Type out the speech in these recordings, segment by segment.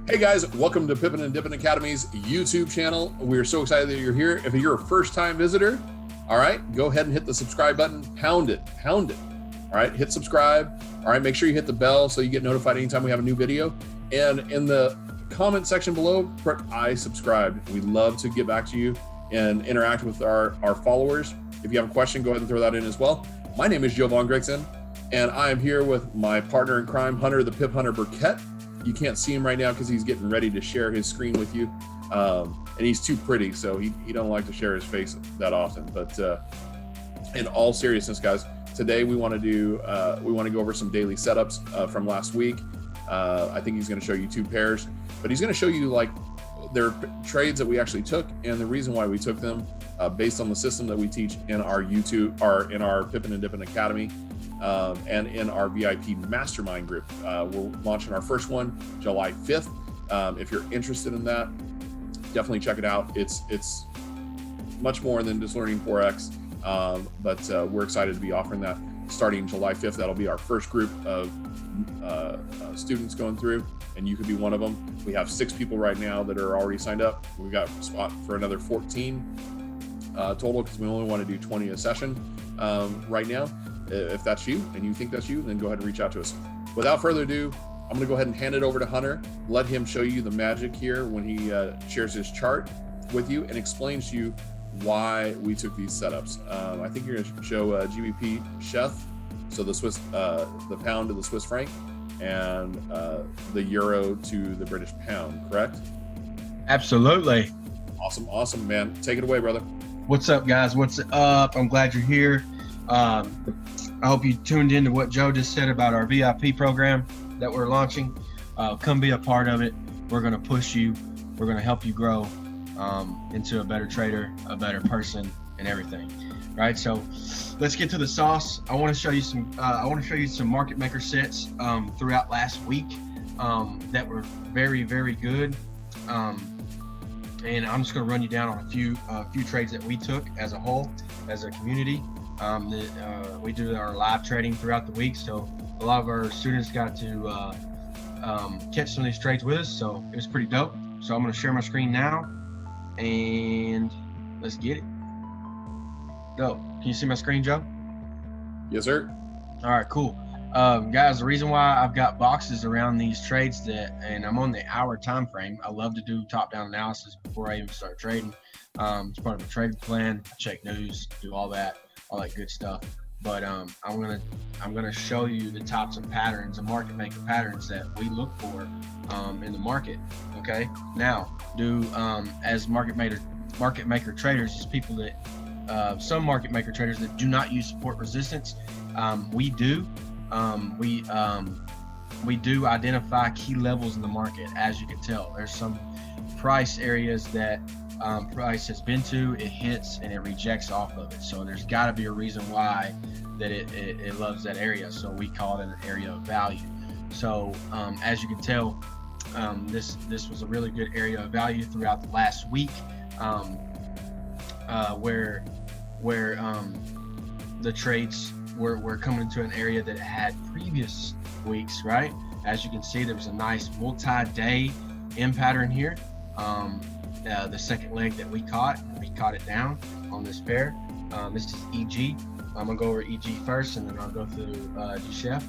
Hey guys, welcome to Pippin and Dippin Academy's YouTube channel. We're so excited that you're here. If you're a first-time visitor, all right, go ahead and hit the subscribe button. Pound it. All right, hit subscribe. All right, make sure you hit the bell so you get notified anytime we have a new video. And in the comment section below, put I subscribed. We'd love to get back to you and interact with our followers. If you have a question, go ahead and throw that in as well. My name is Joe Von Gregson, and I am here with my partner in crime, Hunter, the Pip Hunter Burkett. You can't see him right now because he's getting ready to share his screen with you. And he's too pretty, so he don't like to share his face that often. But in all seriousness, guys, today we want to go over some daily setups from last week. I think he's going to show you two pairs, but he's going to show you like their trades that we actually took and the reason why we took them based on the system that we teach in our YouTube or in our Pippin and Dippin Academy. And in our VIP mastermind group. We're launching our first one July 5th. If you're interested in that, definitely check it out. It's much more than just learning Forex, but we're excited to be offering that starting July 5th. That'll be our first group of students going through, and you could be one of them. We have 6 people right now that are already signed up. We've got a spot for another 14 total because we only want to do 20 a session right now. If that's you and you think that's you, then go ahead and reach out to us. Without further ado, I'm going to go ahead and hand it over to Hunter. Let him show you the magic here when he shares his chart with you and explains to you why we took these setups. I think you're going to show GBP Chef, so the Swiss, the pound to the Swiss franc, and the euro to the British pound, correct? Absolutely. Awesome, man. Take it away, brother. What's up, guys? What's up? I'm glad you're here. I hope you tuned into what Joe just said about our VIP program that we're launching. Come be a part of it. We're going to push you. We're going to help you grow into a better trader, a better person, and everything. Right. So let's get to the sauce. I want to show you some. I want to show you some market maker sets throughout last week that were very, very good. And I'm just going to run you down on a few trades that we took as a whole, as a community. We do our live trading throughout the week, so a lot of our students got to catch some of these trades with us, so it was pretty dope. So I'm going to share my screen now, and let's get it. Go. Can you see my screen, Joe? Yes, sir. All right, cool. Guys, the reason why I've got boxes around these trades and I'm on the hour time frame. I love to do top-down analysis before I even start trading. It's part of a trading plan. Check news, do all that good stuff. But I'm gonna show you the types of patterns and market maker patterns that we look for in the market. Okay. Now, as market maker traders, is people that some market maker traders that do not use support resistance. We do. We do identify key levels in the market. As you can tell, there's some price areas that price has been to, it hits and it rejects off of it. So there's got to be a reason why that it loves that area. So we call it an area of value. So as you can tell, this was a really good area of value throughout the last week, where the trades were coming into an area that it had previous weeks, right? As you can see, there was a nice multi-day M pattern here. The second leg that we caught it down on this pair. This is EG. I'm gonna go over EG first, and then I'll go through G-Chef.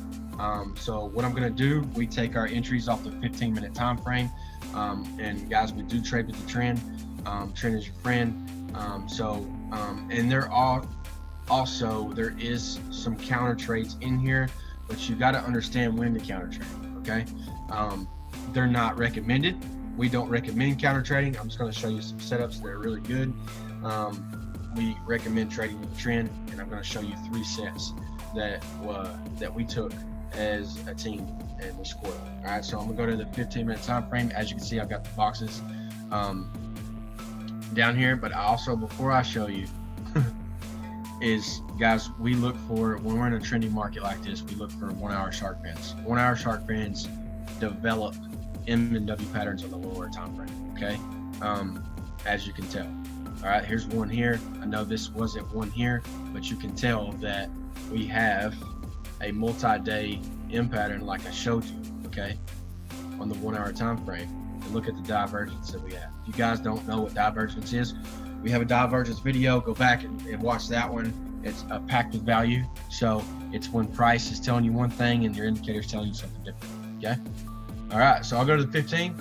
So what I'm gonna do, we take our entries off the 15-minute time frame, and guys, we do trade with the trend. Trend is your friend. And there is some counter trades in here, but you got to understand when to counter trade. Okay, they're not recommended. We don't recommend counter trading. I'm just going to show you some setups that are really good. We recommend trading with the trend, and I'm going to show you 3 sets that we took as a team and we scored. All right, so I'm going to go to the 15-minute time frame. As you can see, I've got the boxes down here, but also before I show you is, guys, we look for, when we're in a trendy market like this, we look for 1-hour shark fins. 1-hour shark fins develop M and W patterns on the lower time frame. Okay, as you can tell. All right, here's one here. I know this wasn't one here, but you can tell that we have a multi-day M pattern like I showed you. Okay, on the 1 hour time frame. and look at the divergence that we have. If you guys don't know what divergence is, we have a divergence video. Go back and watch that one. It's packed with value. So it's when price is telling you one thing and your indicator is telling you something different. Okay. All right. So I'll go to the 15.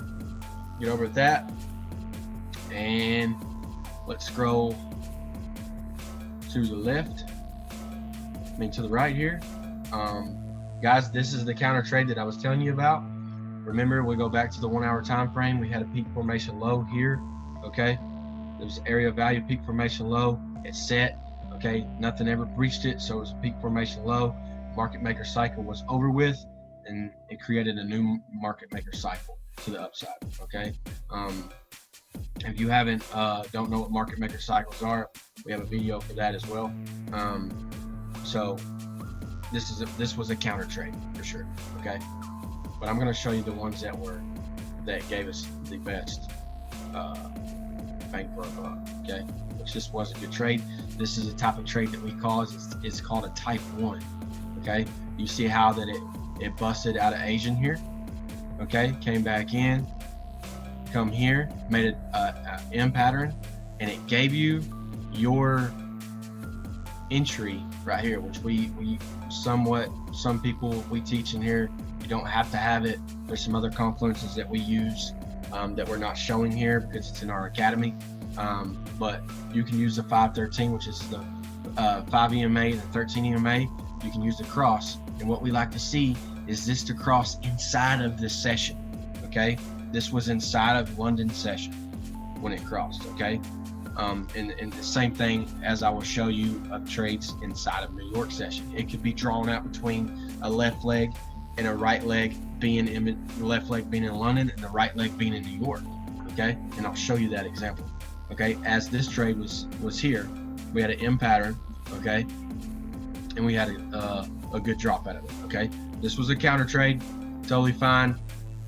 Get over at that, and let's scroll to the left. To the right here. Guys, this is the counter trade that I was telling you about. Remember, we go back to the 1 hour time frame. We had a peak formation low here. Okay. There's area of value, peak formation low. It's set. Okay, nothing ever breached it, so it was a peak formation low. Market maker cycle was over with, and it created a new market maker cycle to the upside. Okay, if you don't know what market maker cycles are, we have a video for that as well. So this was a counter trade for sure. Okay, but I'm going to show you the ones that gave us the best bang for our buck. Okay, which this was a good trade. This is a type of trade that we call it's called a type 1. Okay, you see how that it busted out of Asian here. Okay, came back in, come here, made a M pattern, and it gave you your entry right here, which some people we teach in here. You don't have to have it. There's some other confluences that we use that we're not showing here because it's in our academy. But you can use the 513, which is the 5 EMA and the 13 EMA. You can use the cross, and what we like to see is this to cross inside of this session. Okay, this was inside of London session when it crossed. Okay, and the same thing as I will show you of trades inside of New York session. It could be drawn out between a left leg and a right leg being the left leg being in London and the right leg being in New York. Okay, and I'll show you that example. Okay, as this trade was here, we had an M pattern. Okay, and we had a good drop out of it. Okay, this was a counter trade, totally fine,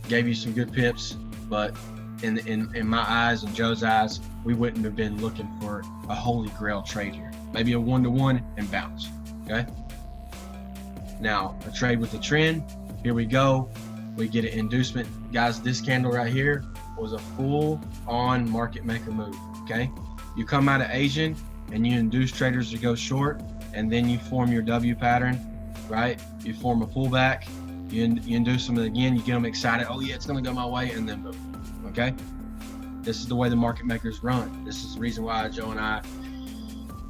gave you some good pips, but in my eyes and Joe's eyes, we wouldn't have been looking for a holy grail trade here. Maybe a 1-to-1 and bounce. Okay, now a trade with the trend. Here we go. We get an inducement. Guys, this candle right here was a full on market maker move. Okay, you come out of Asian and you induce traders to go short, and then you form your W pattern, right? You form a pullback, you induce them again, you get them excited. Oh yeah, it's gonna go my way, and then boom. Okay, this is the way the market makers run. This is the reason why Joe and I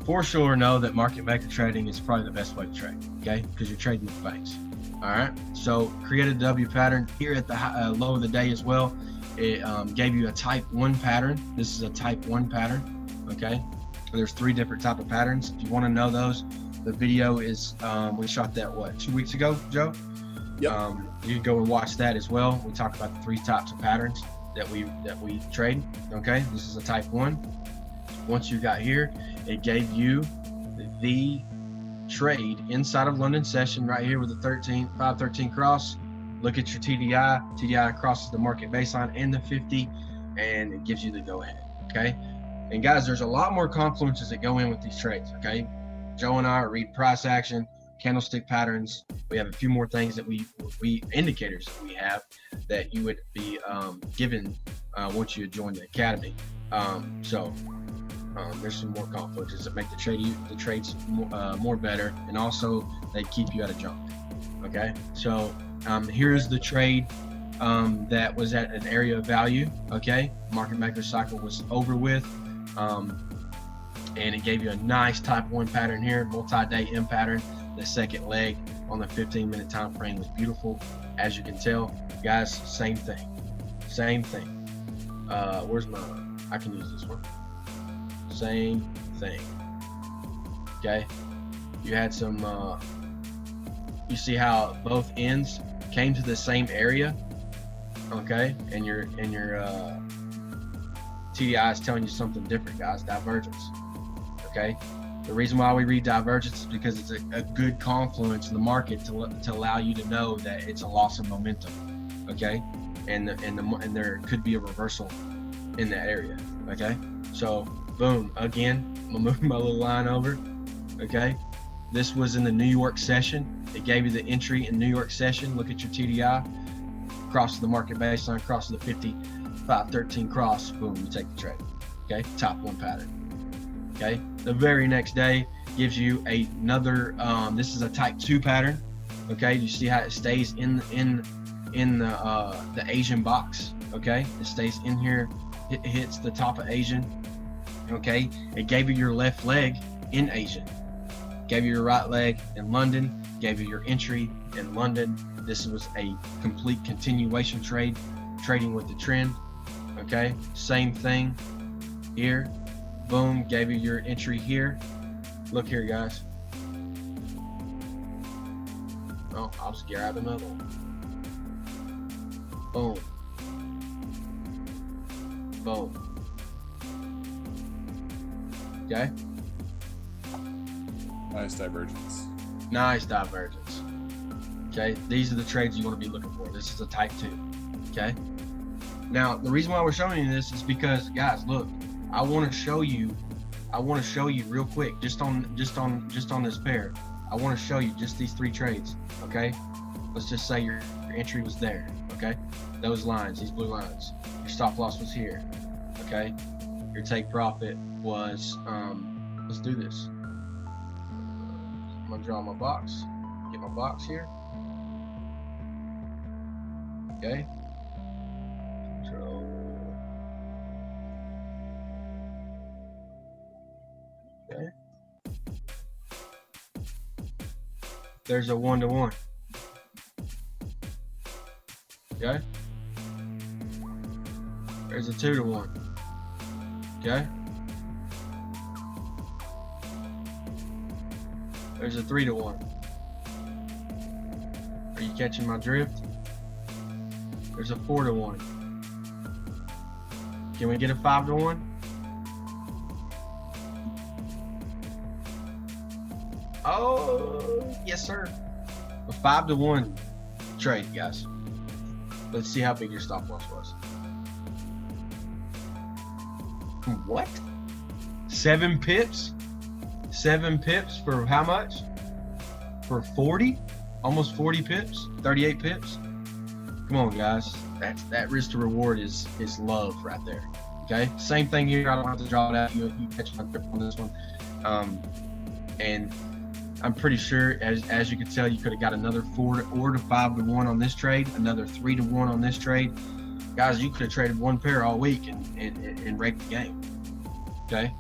for sure know that market maker trading is probably the best way to trade. Okay, because you're trading with banks. All right, so create a W pattern here at the low of the day as well. It gave you a type 1 pattern. This is a type 1 pattern. Okay, there's 3 different type of patterns. If you want to know those, the video is we shot that 2 weeks ago, Joe. Yep. You can go and watch that as well. We talk about the 3 types of patterns that we trade. Okay, this is a type 1. Once you got here, it gave you the trade inside of London session right here with the 513 cross. Look at your TDI. TDI crosses the market baseline and the 50, and it gives you the go ahead. Okay, and guys, there's a lot more confluences that go in with these trades. Okay, Joe and I are reading price action, candlestick patterns. We have a few more things that we indicators that we have that you would be given once you join the academy. There's some more confluences that make the trades more better, and also they keep you out of junk. Okay, so here's the trade that was at an area of value. Okay, market maker cycle was over with, and it gave you a nice type 1 pattern here, multi-day M pattern. The second leg on the 15-minute time frame was beautiful, as you can tell. Guys, same thing. Where's my? I can use this one. Same thing. Okay, you had some. You see how both ends came to the same area. Okay, and your TDI is telling you something different, guys. Divergence. Okay, the reason why we read divergence is because it's a good confluence in the market to allow you to know that it's a loss of momentum. Okay, and there could be a reversal in that area. Okay, so boom, again, I'm gonna move my little line over. Okay, this was in the New York session. It gave you the entry in New York session. Look at your TDI, crosses the market baseline, crosses the 50, 513 cross, boom, you take the trade. Okay, top one pattern. Okay, the very next day gives you another, this is a type 2 pattern. Okay, you see how it stays in the Asian box. Okay, it stays in here, it hits the top of Asian. Okay, it gave you your left leg in Asian, gave you your right leg in London, gave you your entry in London. This was a complete continuation trade, trading with the trend. Okay, same thing here, boom, gave you your entry here. Look here, guys. Oh, I'll just grab another one. Boom, boom. Okay, Nice divergence. nice divergence. Okay, these are the trades you want to be looking for. This is a type 2. Okay, now the reason why we're showing you this is because, guys, look, I want to show you real quick, just on this pair. I want to show you just these 3 trades. Okay, let's just say your entry was there. Okay, those lines, these blue lines, your stop loss was here. Okay, your take profit was, let's do this. I'm gonna draw my box, get my box here. Okay, control. Okay, there's a 1-to-1. Okay, there's a 2-to-1. Okay, there's a 3-to-1. Are you catching my drift? There's a 4-to-1. Can we get a 5-to-1? Oh, yes, sir. A 5-to-1 trade, guys. Let's see how big your stop loss was. What? 7 pips? 7 pips for how much? For 40? Almost 40 pips? 38 pips? Come on, guys. That risk to reward is love right there. Okay? Same thing here. I don't have to draw it out. You catch my grip on this one. And I'm pretty sure, as you can tell, you could have got another 4 or 5-to-1 on this trade, another 3-to-1 on this trade. Guys, you could have traded one pair all week and raked the game. Okay?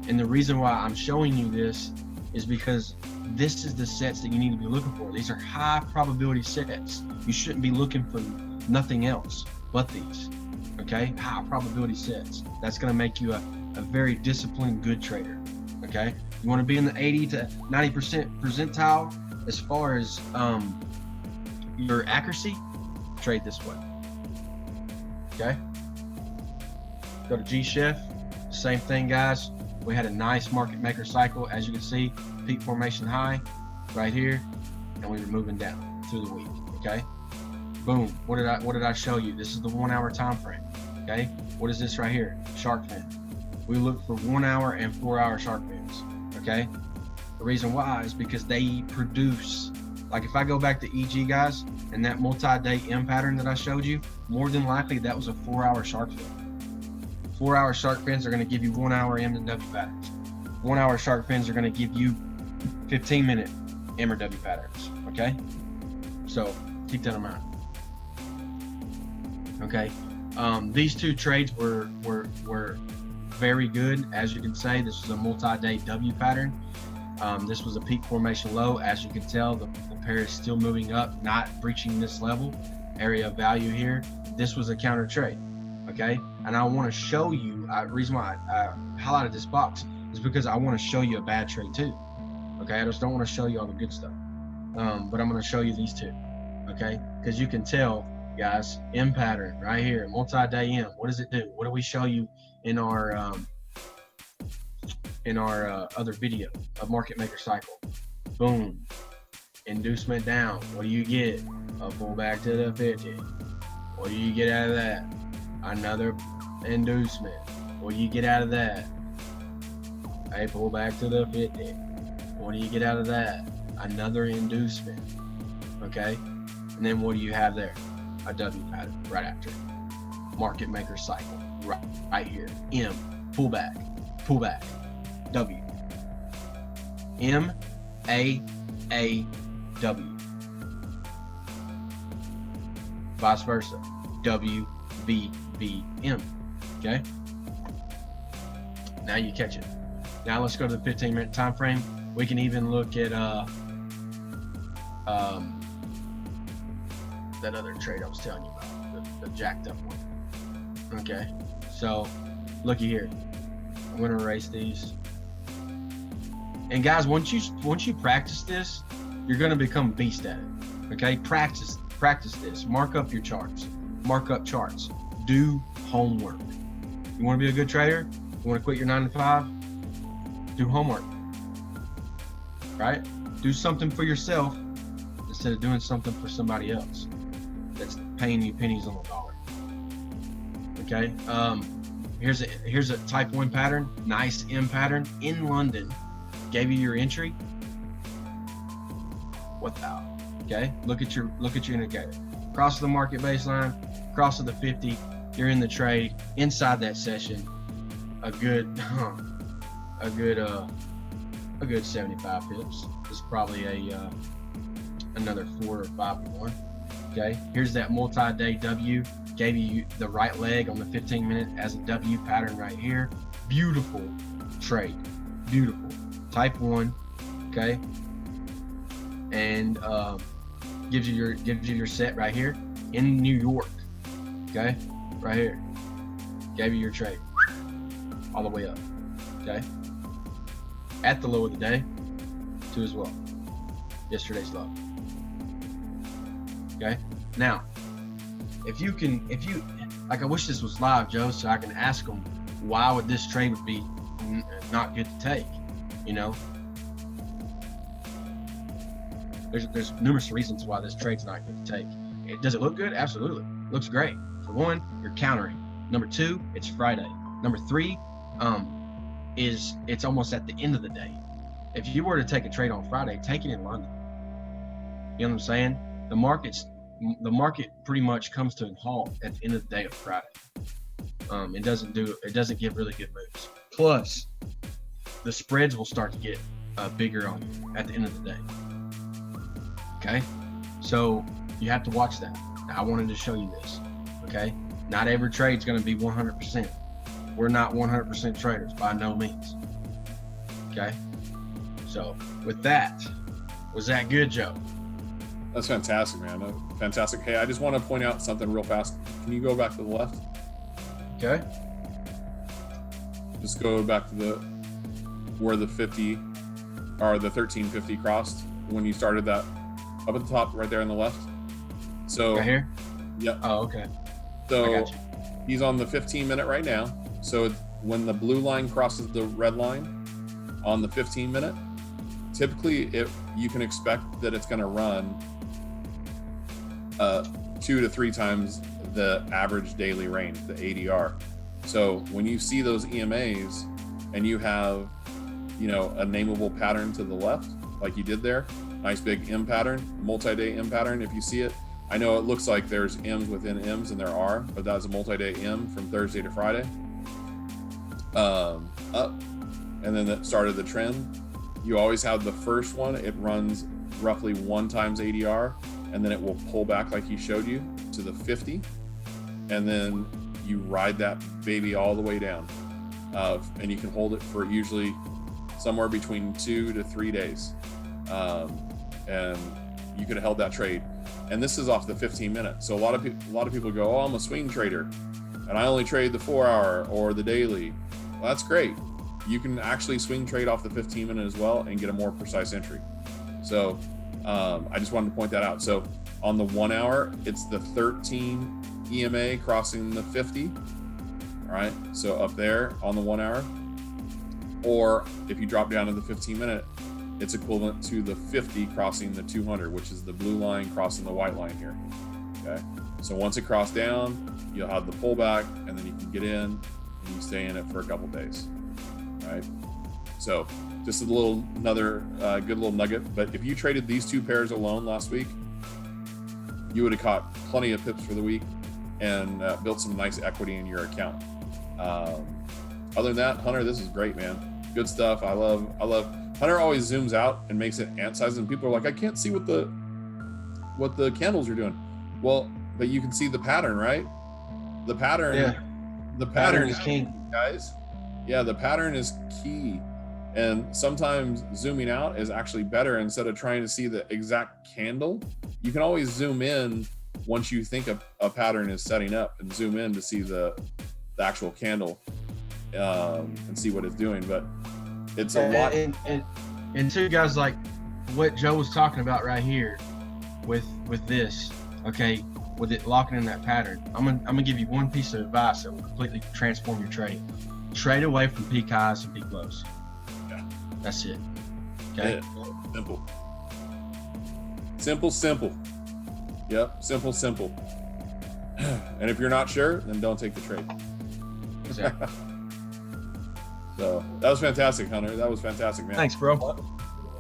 And the reason why I'm showing you this is because this is the sets that you need to be looking for. These are high probability sets. You shouldn't be looking for nothing else but these. Okay? High probability sets. That's going to make you a very disciplined, good trader. Okay? You want to be in the 80 to 90% percentile as far as your accuracy, trade this way. Okay? Go to G-Chef. Same thing, guys. We had a nice market maker cycle, as you can see, peak formation high right here, and we were moving down through the week. Okay, boom. What did I show you? This is the 1 hour time frame. Okay, what is this right here? Shark fin. We look for 1 hour and 4 hour shark fins. Okay, the reason why is because they produce. Like if I go back to EG, guys, and that multi-day M pattern that I showed you, more than likely that was a 4 hour shark fin. 4 hour shark fins are going to give you 1 hour M and W patterns. 1 hour shark fins are going to give you 15-minute M or W patterns. Okay, so keep that in mind. Okay, these 2 trades were very good. As you can say, this was a multi-day W pattern. This was a peak formation low. As you can tell, the pair is still moving up, not breaching this level area of value here. This was a counter trade. Okay, and I want to show you, the reason why I highlighted this box is because I want to show you a bad trade too. Okay, I just don't want to show you all the good stuff, but I'm going to show you these 2. Okay, because you can tell, guys, M pattern right here, multi-day M. What does it do? What do we show you in our other video of market maker cycle? Boom, inducement down. What do you get? A pullback to the 50. What do you get out of that? Another inducement. What do you get out of that? A pullback to the 50. What do you get out of that? Another inducement. Okay, and then what do you have there? A W pattern right after. market maker cycle right here. M, pullback, W. M, A, W. Vice versa. W, V, V, M. Okay. Now you catch it. Now let's go to the 15-minute time frame. We can even look at that other trade I was telling you about, the jacked up one. Okay. So looky here. I'm going to erase these. And guys, once you practice this, you're going to become a beast at it. Okay. Practice this. Mark up your charts. Mark up charts. Do homework. You want to be a good trader? You want to quit your 9 to 5? Do homework. Right? Do something for yourself instead of doing something for somebody else that's paying you pennies on the dollar. Okay. Here's a type 1 pattern. Nice M pattern in London. Gave you your entry. What the? Okay. Look at your indicator. Cross of the market baseline. Cross of the 50. You're in the trade inside that session. A good 75 pips. It's probably another 4 or 5 to 1. Okay, here's that multi-day W. Gave you the right leg on the 15-minute as a W pattern right here. Beautiful trade, beautiful. Type 1, okay, and gives you your set right here in New York. Okay, right here. Gave you your trade all the way up. Okay. At the low of the day, too as well. Yesterday's low. Okay. Now, if you like, I wish this was live, Joe, so I can ask them why would this trade would be not good to take. You know, there's numerous reasons why this trade's not good to take. Does it look good? Absolutely, looks great. For one, you're countering. Number 2, it's Friday. Number 3, it's almost at the end of the day. If you were to take a trade on Friday, take it in London. You know what I'm saying? The market pretty much comes to a halt at the end of the day of Friday. It doesn't give really good moves. Plus, the spreads will start to get bigger on you at the end of the day. Okay, so you have to watch that. Now, I wanted to show you this. Okay, not every trade's going to be 100%. We're not 100% traders by no means. Okay, so with that, was that good, Joe? That's fantastic, man. Fantastic. Hey, I just want to point out something real fast. Can you go back to the left? Okay. Just go back to where the 50 or the 1350 crossed when you started that up at the top right there on the left. So right here? Yep. Oh, okay. So he's on the 15-minute right now. So when the blue line crosses the red line on the 15-minute, typically you can expect that it's going to run 2 to 3 times the average daily range, the ADR. So when you see those EMAs and you have, a nameable pattern to the left, like you did there, nice big M pattern, multi-day M pattern. If you see it, I know it looks like there's M's within M's, and there are, but that's a multi-day M from Thursday to Friday. Up, and then that started the trend. You always have the first one. It runs roughly 1 times ADR, and then it will pull back like he showed you to the 50, and then you ride that baby all the way down, and you can hold it for usually somewhere between 2 to 3 days, and you could have held that trade. And this is off the 15-minute. So a lot of people go, "Oh, I'm a swing trader, and I only trade the 4-hour or the daily." Well, that's great. You can actually swing trade off the 15-minute as well and get a more precise entry. So I just wanted to point that out. So on the 1 hour, it's the 13 EMA crossing the 50. All right. So up there on the 1 hour, or if you drop down to the 15-minute, it's equivalent to the 50 crossing the 200, which is the blue line crossing the white line here. Okay. So once it crossed down, you'll have the pullback, and then you can get in and you stay in it for a couple days. Right. So just another good little nugget. But if you traded these 2 pairs alone last week, you would have caught plenty of pips for the week. and build some nice equity in your account. Other than that, Hunter, this is great, man. Good stuff. I love Hunter always zooms out and makes it ant size, and people are like, I can't see what the candles are doing. Well, but you can see the pattern, right? The pattern, Yeah. the pattern is king, guys. Yeah, the pattern is key. And sometimes zooming out is actually better. Instead of trying to see the exact candle, you can always zoom in once you think a pattern is setting up, and zoom in to see the actual candle and see what it's doing. But it's a lot. And two guys, like what Joe was talking about right here with this, okay, with it locking in that pattern. I'm gonna give you one piece of advice that will completely transform your trade. Trade away from peak highs and peak lows. Yeah. That's it. Okay. Yeah. Simple. Yep. Simple. And if you're not sure, then don't take the trade. Exactly. So that was fantastic, Hunter. That was fantastic, man. Thanks, bro.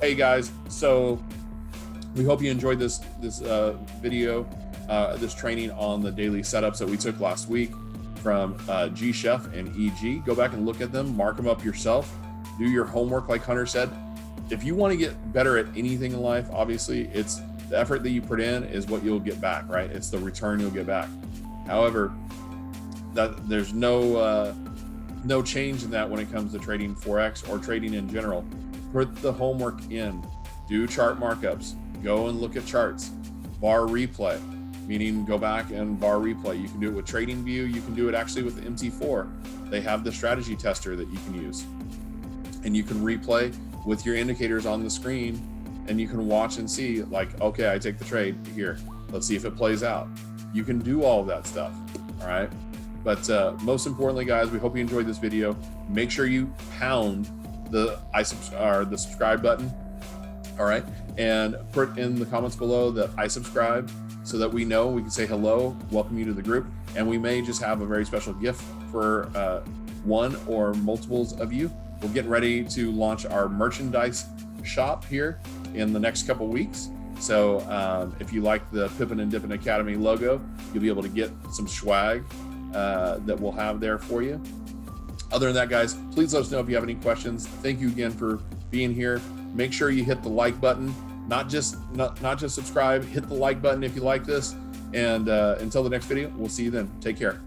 Hey guys, so we hope you enjoyed this video, this training on the daily setups that we took last week from G Chef and EG. Go back and look at them, mark them up yourself, do your homework like Hunter said. If you want to get better at anything in life, obviously it's the effort that you put in is what you'll get back, right? It's the return you'll get back. However, that there's no change in that when it comes to trading Forex or trading in general. Put the homework in, do chart markups, go and look at charts, bar replay, meaning go back and bar replay. You can do it with TradingView. You can do it actually with the MT4. They have the strategy tester that you can use, and you can replay with your indicators on the screen, and you can watch and see, like, okay, I take the trade here. Let's see if it plays out. You can do all of that stuff. All right. But most importantly, guys, we hope you enjoyed this video. Make sure you pound the subscribe button. All right. And put in the comments below that I subscribed, so that we know, we can say hello, welcome you to the group. And we may just have a very special gift for one or multiples of you. We're getting ready to launch our merchandise shop here in the next couple weeks. So if you like the Pippin and Dippin Academy logo, you'll be able to get some swag that we'll have there for you. Other than that, guys, please let us know if you have any questions. Thank you again for being here. Make sure you hit the like button, not just subscribe, hit the like button if you like this. And until the next video, we'll see you then. Take care.